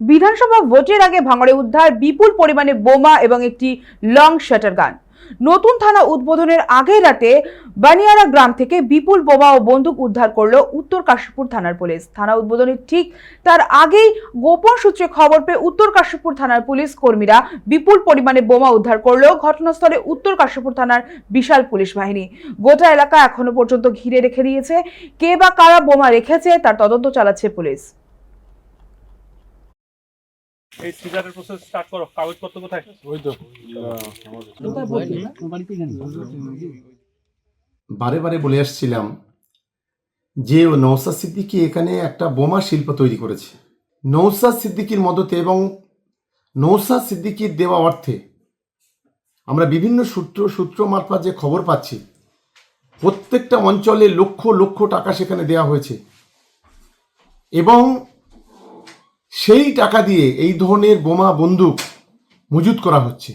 বিধানসভা ভোটের আগে ভাঙড়ে উদ্ধার বিপুল পরিমাণে বোমা এবং একটি লং শাটার গান। নতুন থানা উদ্বোধনের আগের রাতে বানিয়ারা গ্রাম থেকে বিপুল বোমা ও বন্দুক উদ্ধার করল উত্তর কাশীপুর থানার পুলিশ। থানা উদ্বোধনের ঠিক তার আগেই গোপন সূত্রে খবর পেয়ে উত্তর কাশীপুর থানার পুলিশ কর্মীরা বিপুল পরিমাণে বোমা উদ্ধার করল। ঘটনাস্থলে উত্তর কাশীপুর থানার বিশাল পুলিশ বাহিনী। গোটা এলাকা এখনো পর্যন্ত ঘিরে রেখে দিয়েছে। কে বা কারা বোমা রেখেছে তার তদন্ত চালাচ্ছে পুলিশ। এই সিজারের প্রসেস স্টার্ট করো। কাগজপত্র কোথায়? ওই তো বারে বারে বলে আসছিলাম যে নওশাদ সিদ্দিকী এখানে একটা বোমা শিল্প তৈরি করেছে। নওশাদ সিদ্দিকীর মদতে এবং নওশাদ সিদ্দিকীর দেওয়া অর্থে আমরা বিভিন্ন সূত্র মারফত যে খবর পাচ্ছি, প্রত্যেকটা অঞ্চলে লক্ষ লক্ষ টাকা সেখানে দেওয়া হয়েছে এবং সেই টাকা দিয়ে এই ধরনের বোমা বন্দুক মজুত করা হচ্ছে।